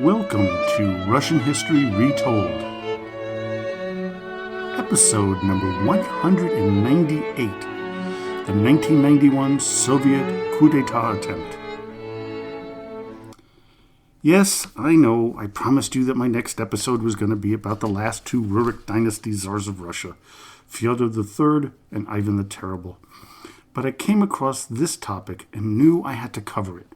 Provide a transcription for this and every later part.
Welcome to Russian History Retold, episode number 198, the 1991 Soviet Coup d'etat attempt. Yes, I know, I promised you that my next episode was going to be about the last two Rurik dynasty czars of Russia, Fyodor III and Ivan the Terrible. But I came across this topic and knew I had to cover it.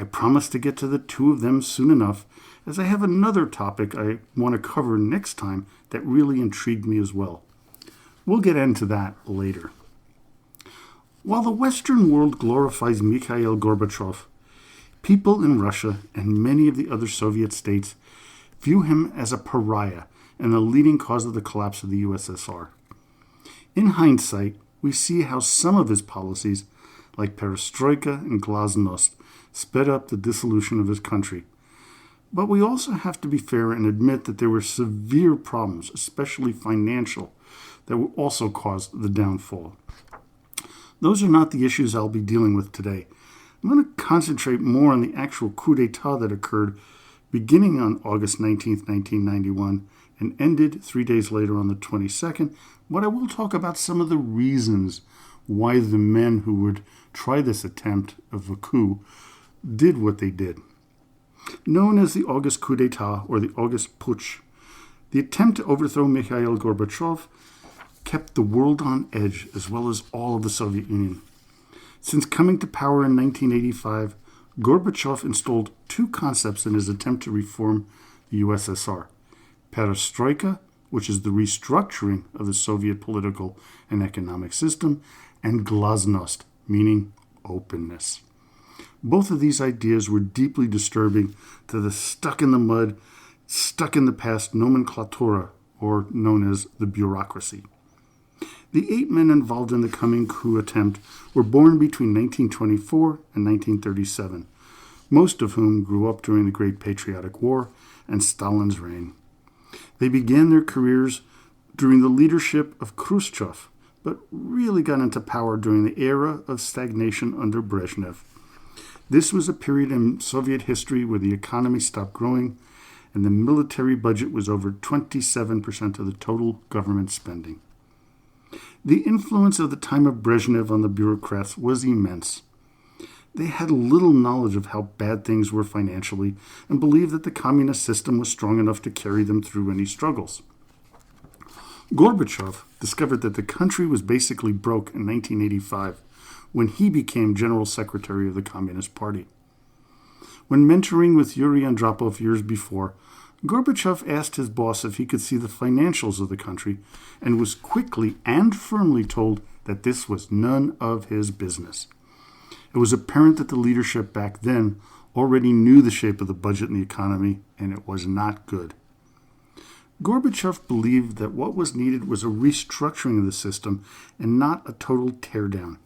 I promised to get to the two of them soon enough, as I have another topic I want to cover next time that really intrigued me as well. We'll get into that later. While the Western world glorifies Mikhail Gorbachev, people in Russia and many of the other Soviet states view him as a pariah and the leading cause of the collapse of the USSR. In hindsight, we see how some of his policies, like perestroika and glasnost, sped up the dissolution of his country. But we also have to be fair and admit that there were severe problems, especially financial, that also caused the downfall. Those are not the issues I'll be dealing with today. I'm going to concentrate more on the actual coup d'etat that occurred beginning on August 19, 1991, and ended 3 days later on the 22nd, but I will talk about some of the reasons why the men who would try this attempt of a coup did what they did. Known as the August coup d'etat or the August putsch, the attempt to overthrow Mikhail Gorbachev kept the world on edge as well as all of the Soviet Union. Since coming to power in 1985, Gorbachev installed two concepts in his attempt to reform the USSR. Perestroika, which is the restructuring of the Soviet political and economic system, and glasnost, meaning openness. Both of these ideas were deeply disturbing to the stuck-in-the-mud, stuck-in-the-past nomenclatura, or known as the bureaucracy. The 8 men involved in the coming coup attempt were born between 1924 and 1937, most of whom grew up during the Great Patriotic War and Stalin's reign. They began their careers during the leadership of Khrushchev, but really got into power during the era of stagnation under Brezhnev. This was a period in Soviet history where the economy stopped growing and the military budget was over 27% of the total government spending. The influence of the time of Brezhnev on the bureaucrats was immense. They had little knowledge of how bad things were financially and believed that the communist system was strong enough to carry them through any struggles. Gorbachev discovered that the country was basically broke in 1985 when he became General Secretary of the Communist Party. When mentoring with Yuri Andropov years before, Gorbachev asked his boss if he could see the financials of the country and was quickly and firmly told that this was none of his business. It was apparent that the leadership back then already knew the shape of the budget and the economy, and it was not good. Gorbachev believed that what was needed was a restructuring of the system and not a total teardown.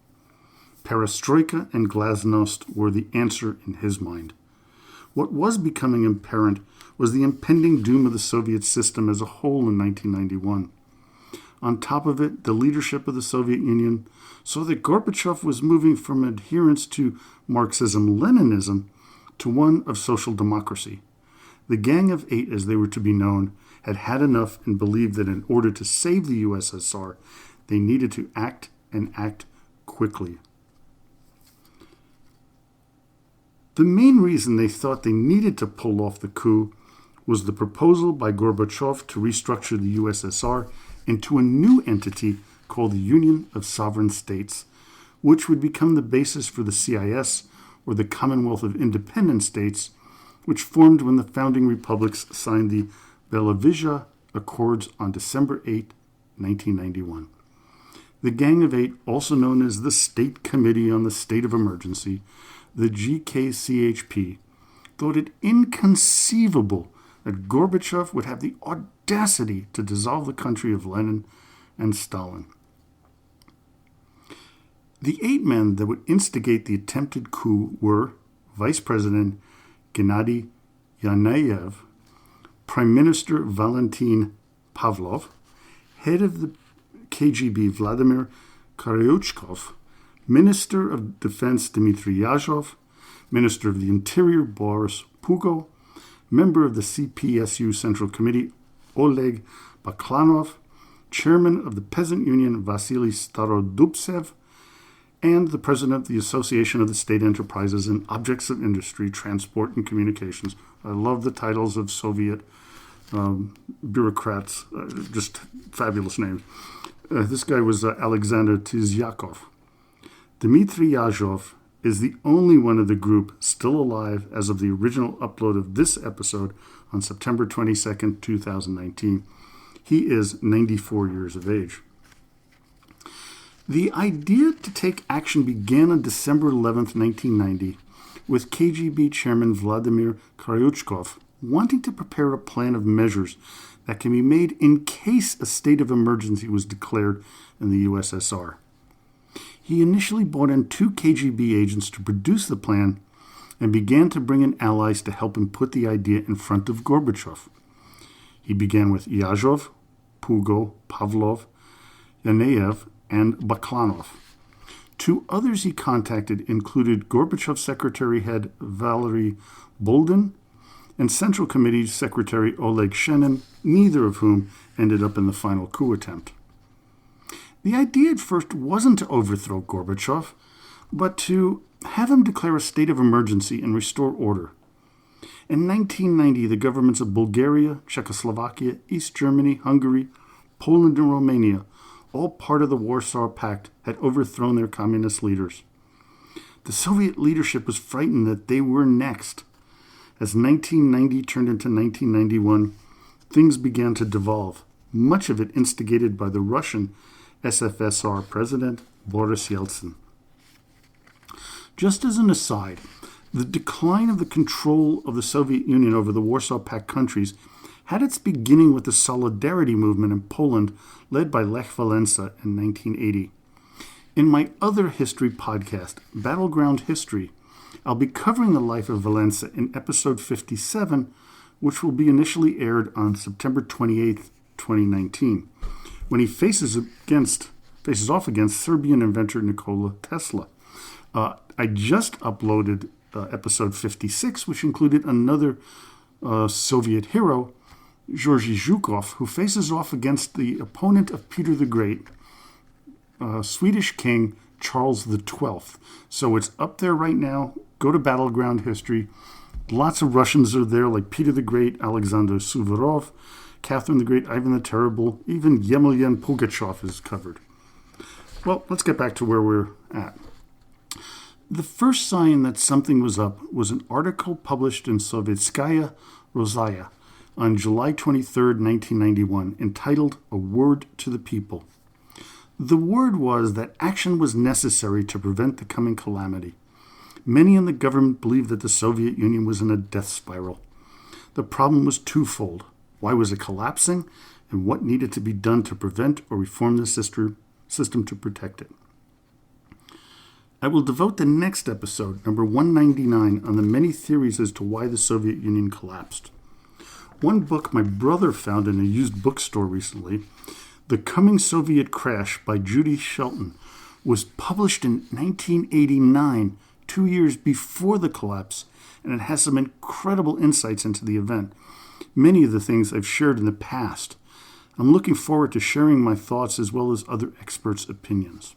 Perestroika and glasnost were the answer in his mind. What was becoming apparent was the impending doom of the Soviet system as a whole in 1991. On top of it, the leadership of the Soviet Union saw that Gorbachev was moving from adherence to Marxism-Leninism to one of social democracy. The Gang of Eight, as they were to be known, had had enough and believed that in order to save the USSR, they needed to act and act quickly. The main reason they thought they needed to pull off the coup was the proposal by Gorbachev to restructure the USSR into a new entity called the Union of Sovereign States, which would become the basis for the CIS, or the Commonwealth of Independent States, which formed when the founding republics signed the Belovezh Accords on December 8, 1991. The Gang of Eight, also known as the State Committee on the State of Emergency, the GKCHP, thought it inconceivable that Gorbachev would have the audacity to dissolve the country of Lenin and Stalin. The 8 men that would instigate the attempted coup were Vice President Gennady Yanayev, Prime Minister Valentin Pavlov, Head of the KGB Vladimir Koryuchkov, Minister of Defense Dmitry Yazhov, Minister of the Interior Boris Pugo, member of the CPSU Central Committee Oleg Baklanov, chairman of the Peasant Union Vasily Starodubtsev, and the president of the Association of the State Enterprises in Objects of Industry, Transport, and Communications. I love the titles of Soviet bureaucrats, just fabulous names. This guy was Alexander Tizyakov. Dmitry Yazhov is the only one of the group still alive as of the original upload of this episode on September 22nd, 2019. He is 94 years of age. The idea to take action began on December 11th, 1990, with KGB Chairman Vladimir Kryuchkov wanting to prepare a plan of measures that can be made in case a state of emergency was declared in the USSR. He initially brought in 2 KGB agents to produce the plan and began to bring in allies to help him put the idea in front of Gorbachev. He began with Yazhov, Pugo, Pavlov, Yaneyev, and Baklanov. 2 others he contacted included Gorbachev's secretary head Valery Boldin and Central Committee Secretary Oleg Shenin, neither of whom ended up in the final coup attempt. The idea at first wasn't to overthrow Gorbachev, but to have him declare a state of emergency and restore order. In 1990, the governments of Bulgaria, Czechoslovakia, East Germany, Hungary, Poland, and Romania, all part of the Warsaw Pact, had overthrown their communist leaders. The Soviet leadership was frightened that they were next. As 1990 turned into 1991, things began to devolve, much of it instigated by the Russian SFSR President Boris Yeltsin. Just as an aside, the decline of the control of the Soviet Union over the Warsaw Pact countries had its beginning with the Solidarity movement in Poland led by Lech Walesa in 1980. In my other history podcast, Battleground History, I'll be covering the life of Walesa in episode 57, which will be initially aired on September 28th, 2019, when he faces off against Serbian inventor Nikola Tesla. I just uploaded episode 56, which included another Soviet hero, Georgy Zhukov, who faces off against the opponent of Peter the Great, Swedish King Charles XII. So it's up there right now. Go to Battleground History. Lots of Russians are there, like Peter the Great, Alexander Suvorov, Catherine the Great, Ivan the Terrible, even Yemelyan Pugachev is covered. Well, let's get back to where we're at. The first sign that something was up was an article published in Sovietskaya Rozaya on July 23, 1991, entitled A Word to the People. The word was that action was necessary to prevent the coming calamity. Many in the government believed that the Soviet Union was in a death spiral. The problem was twofold. Why was it collapsing, and what needed to be done to prevent or reform the system to protect it? I will devote the next episode, number 199, on the many theories as to why the Soviet Union collapsed. One book my brother found in a used bookstore recently, The Coming Soviet Crash by Judy Shelton, was published in 1989, 2 years before the collapse, and it has some incredible insights into the event. Many of the things I've shared in the past. I'm looking forward to sharing my thoughts as well as other experts' opinions.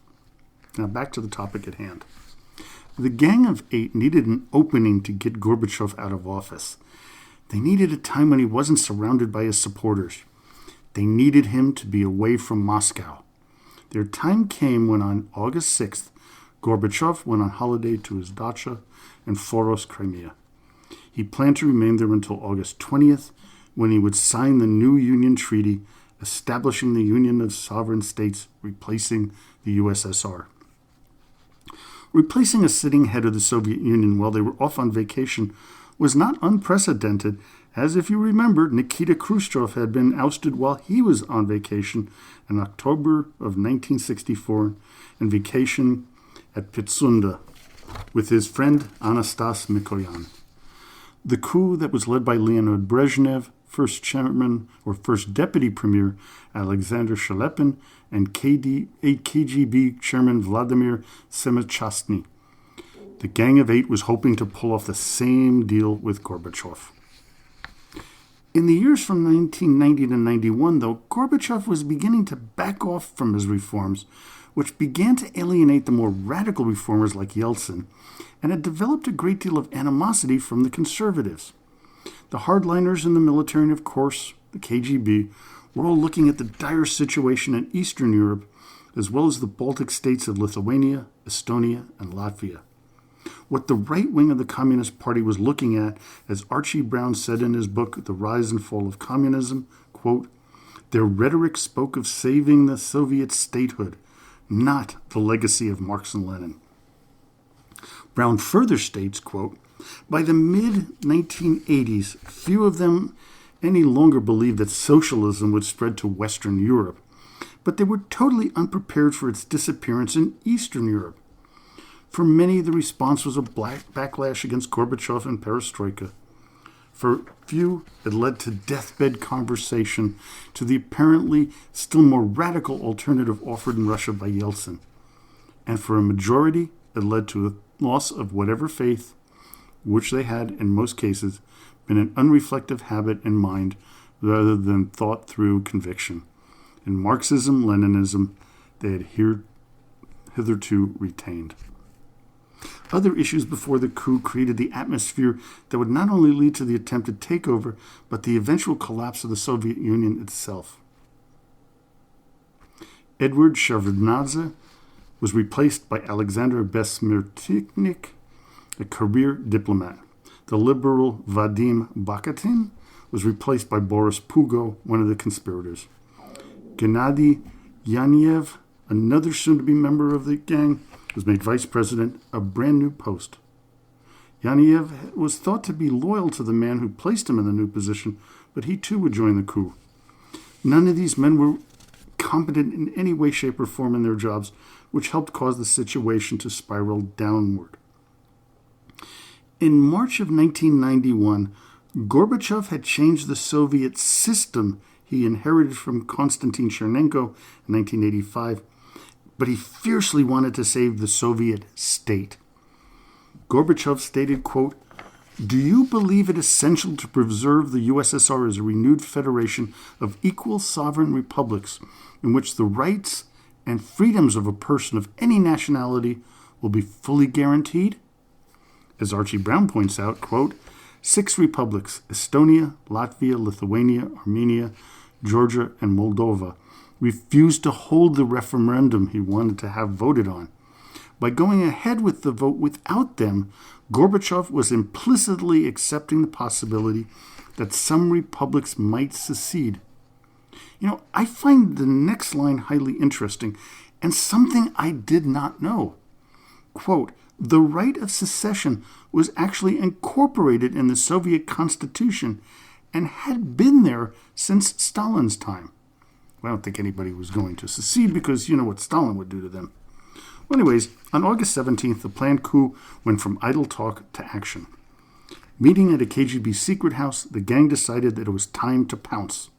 Now back to the topic at hand. The Gang of Eight needed an opening to get Gorbachev out of office. They needed a time when he wasn't surrounded by his supporters. They needed him to be away from Moscow. Their time came when on August 6th, Gorbachev went on holiday to his dacha in Foros, Crimea. He planned to remain there until August 20th, when he would sign the new Union Treaty, establishing the Union of Sovereign States, replacing the USSR. Replacing a sitting head of the Soviet Union while they were off on vacation was not unprecedented, as if you remember, Nikita Khrushchev had been ousted while he was on vacation in October of 1964 and vacation at Pitsunda with his friend Anastas Mikoyan. The coup that was led by Leonid Brezhnev, first deputy premier Alexander Shelepin, and KGB chairman Vladimir Semachastny. The Gang of Eight was hoping to pull off the same deal with Gorbachev. In the years from 1990 to 91, though, Gorbachev was beginning to back off from his reforms, which began to alienate the more radical reformers like Yeltsin, and had developed a great deal of animosity from the conservatives. The hardliners in the military and, of course, the KGB were all looking at the dire situation in Eastern Europe, as well as the Baltic states of Lithuania, Estonia, and Latvia. What the right wing of the Communist Party was looking at, as Archie Brown said in his book, The Rise and Fall of Communism, quote, their rhetoric spoke of saving the Soviet statehood, not the legacy of Marx and Lenin. Brown further states, quote, by the mid-1980s, few of them any longer believed that socialism would spread to Western Europe, but they were totally unprepared for its disappearance in Eastern Europe. For many, the response was a backlash against Gorbachev and perestroika. For few, it led to deathbed conversation to the apparently still more radical alternative offered in Russia by Yeltsin. And for a majority, it led to a loss of whatever faith, which they had, in most cases, been an unreflective habit in mind rather than thought through conviction. In Marxism, Leninism, they had hitherto retained. Other issues before the coup created the atmosphere that would not only lead to the attempted takeover, but the eventual collapse of the Soviet Union itself. Edward Shevardnadze was replaced by Alexander Besmirtnik, a career diplomat. The liberal Vadim Bakatin was replaced by Boris Pugo, one of the conspirators. Gennady Yanev, another soon-to-be member of the gang, was made vice president, a brand new post. Yanev was thought to be loyal to the man who placed him in the new position, but he too would join the coup. None of these men were competent in any way, shape, or form in their jobs, which helped cause the situation to spiral downward. In March of 1991, Gorbachev had changed the Soviet system he inherited from Konstantin Chernenko in 1985, but he fiercely wanted to save the Soviet state. Gorbachev stated, quote, do you believe it essential to preserve the USSR as a renewed federation of equal sovereign republics in which the rights and freedoms of a person of any nationality will be fully guaranteed? As Archie Brown points out, quote, 6 republics, Estonia, Latvia, Lithuania, Armenia, Georgia, and Moldova, refused to hold the referendum he wanted to have voted on. By going ahead with the vote without them, Gorbachev was implicitly accepting the possibility that some republics might secede. I find the next line highly interesting and something I did not know. Quote, the right of secession was actually incorporated in the Soviet Constitution and had been there since Stalin's time. I don't think anybody was going to secede because you know what Stalin would do to them. Well, anyways, on August 17th, the planned coup went from idle talk to action. Meeting at a KGB secret house, the gang decided that it was time to pounce.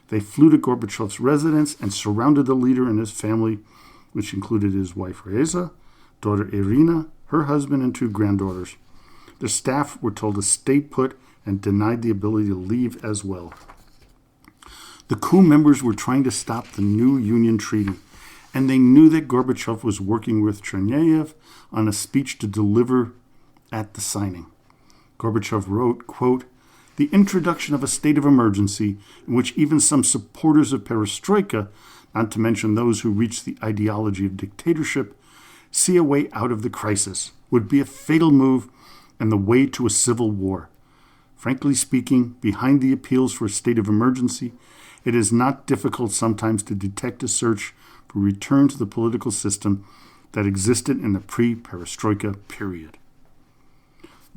They flew to Gorbachev's residence and surrounded the leader and his family, which included his wife Reza, daughter Irina, her husband, and 2 granddaughters. The staff were told to stay put and denied the ability to leave as well. The coup members were trying to stop the new Union Treaty, and they knew that Gorbachev was working with Chernayev on a speech to deliver at the signing. Gorbachev wrote, quote, the introduction of a state of emergency in which even some supporters of perestroika, not to mention those who reach the ideology of dictatorship, see a way out of the crisis, would be a fatal move and the way to a civil war. Frankly speaking, behind the appeals for a state of emergency, it is not difficult sometimes to detect a search for return to the political system that existed in the pre-perestroika period.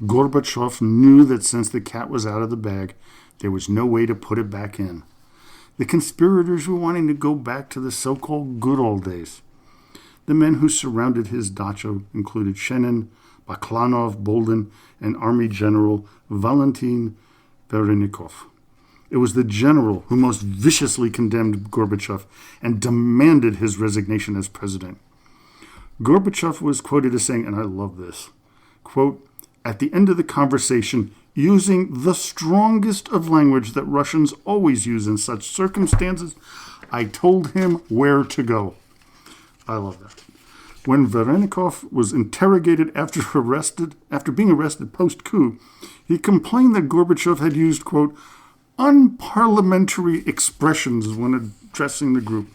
Gorbachev knew that since the cat was out of the bag, there was no way to put it back in. The conspirators were wanting to go back to the so-called good old days. The men who surrounded his dacha included Shenin, Baklanov, Boldin, and Army General Valentin Verenikov. It was the general who most viciously condemned Gorbachev and demanded his resignation as president. Gorbachev was quoted as saying, and I love this, quote, at the end of the conversation, using the strongest of language that Russians always use in such circumstances, I told him where to go. I love that. When Varenikov was interrogated after being arrested post-coup, he complained that Gorbachev had used, quote, unparliamentary expressions when addressing the group.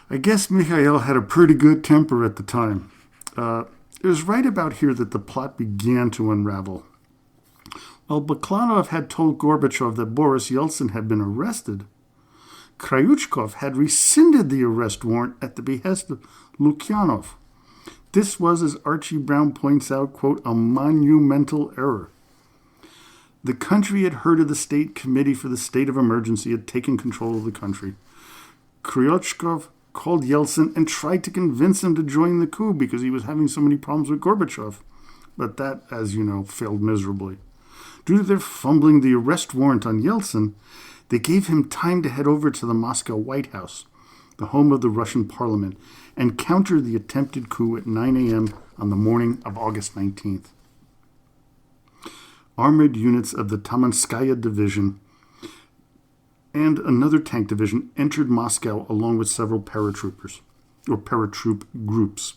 I guess Mikhail had a pretty good temper at the time. It was right about here that the plot began to unravel. While Baklanov had told Gorbachev that Boris Yeltsin had been arrested, Kryuchkov had rescinded the arrest warrant at the behest of Lukyanov. This was, as Archie Brown points out, quote, a monumental error. The country had heard of the State Committee for the State of Emergency had taken control of the country. Kryuchkov called Yeltsin and tried to convince him to join the coup because he was having so many problems with Gorbachev. But that, as you know, failed miserably. Due to their fumbling the arrest warrant on Yeltsin, they gave him time to head over to the Moscow White House, the home of the Russian parliament, and counter the attempted coup at 9 a.m. on the morning of August 19th. Armored units of the Tamanskaya Division and another tank division entered Moscow along with several paratroop groups.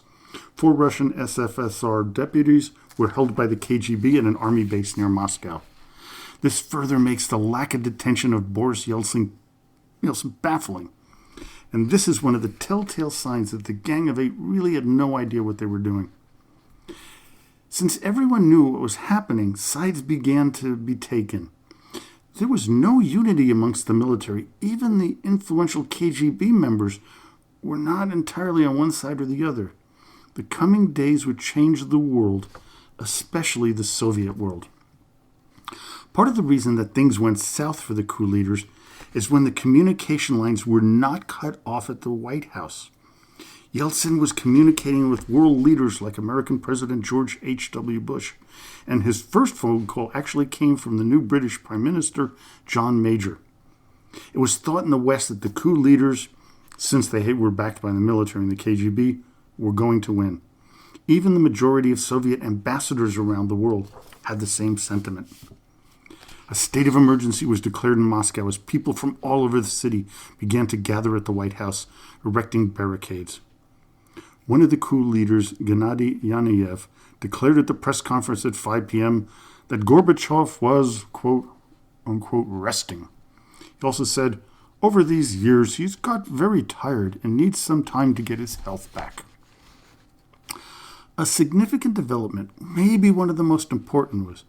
4 Russian SFSR deputies were held by the KGB at an army base near Moscow. This further makes the lack of detention of Boris Yeltsin baffling. And this is one of the telltale signs that the Gang of Eight really had no idea what they were doing. Since everyone knew what was happening, sides began to be taken. There was no unity amongst the military. Even the influential KGB members were not entirely on one side or the other. The coming days would change the world, especially the Soviet world. Part of the reason that things went south for the coup leaders is when the communication lines were not cut off at the White House. Yeltsin was communicating with world leaders like American President George H.W. Bush, and his first phone call actually came from the new British Prime Minister, John Major. It was thought in the West that the coup leaders, since they were backed by the military and the KGB, were going to win. Even the majority of Soviet ambassadors around the world had the same sentiment. A state of emergency was declared in Moscow as people from all over the city began to gather at the White House, erecting barricades. One of the coup leaders, Gennady Yanayev, declared at the press conference at 5 p.m. that Gorbachev was, quote, unquote, resting. He also said, over these years, he's got very tired and needs some time to get his health back. A significant development, maybe one of the most important, was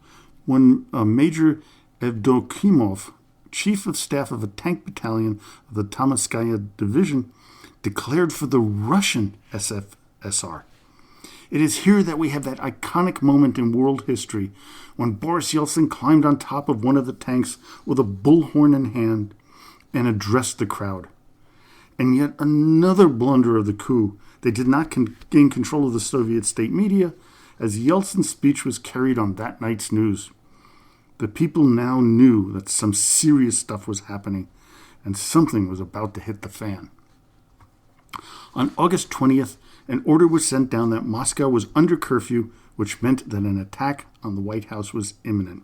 when Major Evdokimov, chief of staff of a tank battalion of the Tamanskaya Division, declared for the Russian SFSR. It is here that we have that iconic moment in world history when Boris Yeltsin climbed on top of one of the tanks with a bullhorn in hand and addressed the crowd. And yet another blunder of the coup. They did not gain control of the Soviet state media as Yeltsin's speech was carried on that night's news. The people now knew that some serious stuff was happening and something was about to hit the fan. On August 20th, an order was sent down that Moscow was under curfew, which meant that an attack on the White House was imminent.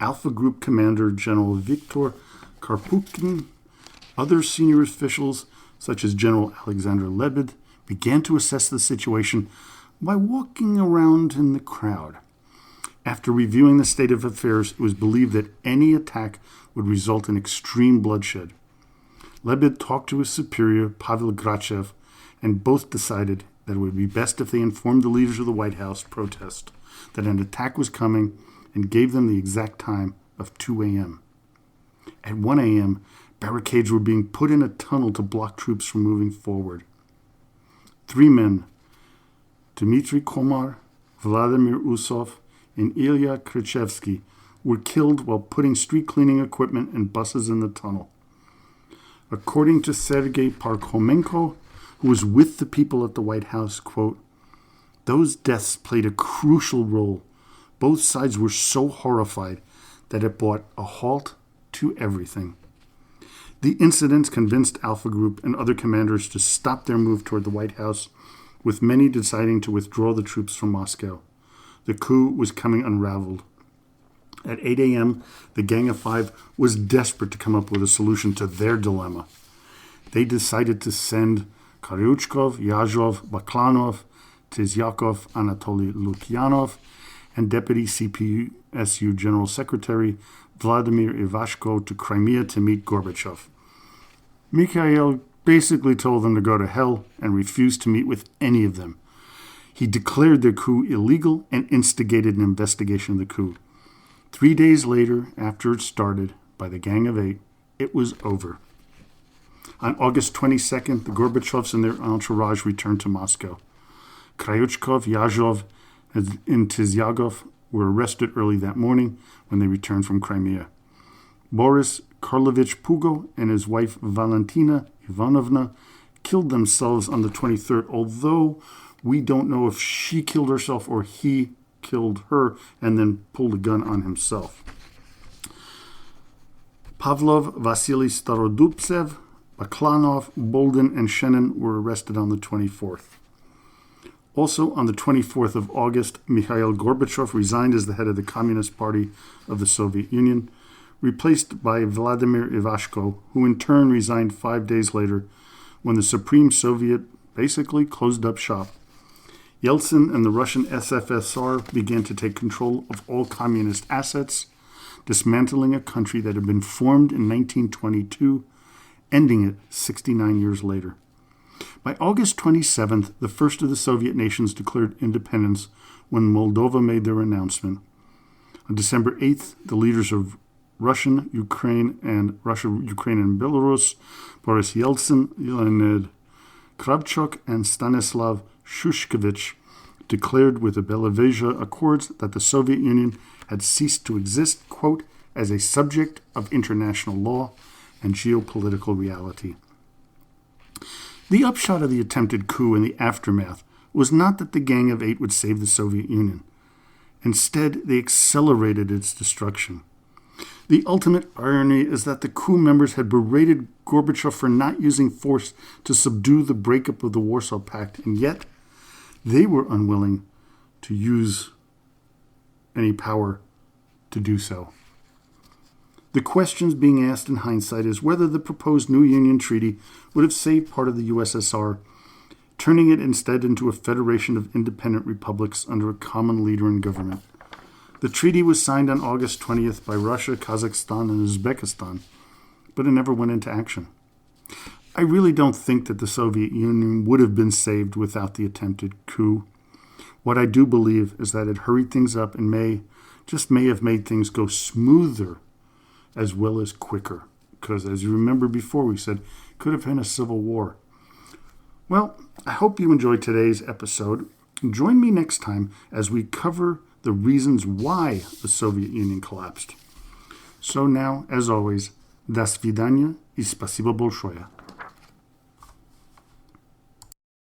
Alpha Group Commander General Viktor Karpukhin, other senior officials, such as General Alexander Lebed, began to assess the situation by walking around in the crowd. After reviewing the state of affairs, it was believed that any attack would result in extreme bloodshed. Lebed talked to his superior, Pavel Grachev, and both decided that it would be best if they informed the leaders of the White House protest that an attack was coming and gave them the exact time of 2 a.m. At 1 a.m., barricades were being put in a tunnel to block troops from moving forward. 3 men, Dmitry Komar, Vladimir Usov, and Ilya Krychevsky, were killed while putting street cleaning equipment and buses in the tunnel. According to Sergei Parkhomenko, who was with the people at the White House, quote, those deaths played a crucial role. Both sides were so horrified that it brought a halt to everything. The incidents convinced Alpha Group and other commanders to stop their move toward the White House, with many deciding to withdraw the troops from Moscow. The coup was coming unraveled. At 8 a.m., the Gang of Five was desperate to come up with a solution to their dilemma. They decided to send Kryuchkov, Yazhov, Baklanov, Tizyakov, Anatoly Lukyanov, and Deputy CPSU General Secretary Vladimir Ivashko to Crimea to meet Gorbachev. Mikhail basically told them to go to hell and refused to meet with any of them. He declared the coup illegal and instigated an investigation of the coup. 3 days later, after it started by the Gang of Eight, it was over. On August 22nd, the Gorbachevs and their entourage returned to Moscow. Kryuchkov, Yazhov, and Tizyagov were arrested early that morning when they returned from Crimea. Boris Karlovich Pugo and his wife Valentina Ivanovna killed themselves on the 23rd, although we don't know if she killed herself or he killed her and then pulled a gun on himself. Pavlov, Vasily Starodubtsev, Baklanov, Boldin, and Shenin were arrested on the 24th. Also, on the 24th of August, Mikhail Gorbachev resigned as the head of the Communist Party of the Soviet Union, replaced by Vladimir Ivashko, who in turn resigned 5 days later when the Supreme Soviet basically closed up shop. Yeltsin and the Russian SFSR began to take control of all communist assets, dismantling a country that had been formed in 1922, ending it 69 years later. By August 27th, the first of the Soviet nations declared independence when Moldova made their announcement. On December 8th, the leaders of Russia, Ukraine, and Belarus, Boris Yeltsin, Leonid Kravchuk, and Stanislav Shushkevich, declared with the Belavezha Accords that the Soviet Union had ceased to exist, quote, as a subject of international law and geopolitical reality. The upshot of the attempted coup and the aftermath was not that the Gang of Eight would save the Soviet Union. Instead, they accelerated its destruction. The ultimate irony is that the coup members had berated Gorbachev for not using force to subdue the breakup of the Warsaw Pact, and yet they were unwilling to use any power to do so. The questions being asked in hindsight is whether the proposed new Union Treaty would have saved part of the USSR, turning it instead into a federation of independent republics under a common leader and government. The treaty was signed on August 20th by Russia, Kazakhstan, and Uzbekistan, but it never went into action. I really don't think that the Soviet Union would have been saved without the attempted coup. What I do believe is that it hurried things up and may have made things go smoother as well as quicker. Because as you remember before, we said it could have been a civil war. Well, I hope you enjoyed today's episode. Join me next time as we cover the reasons why the Soviet Union collapsed. So now, as always, до свидания и спасибо большое.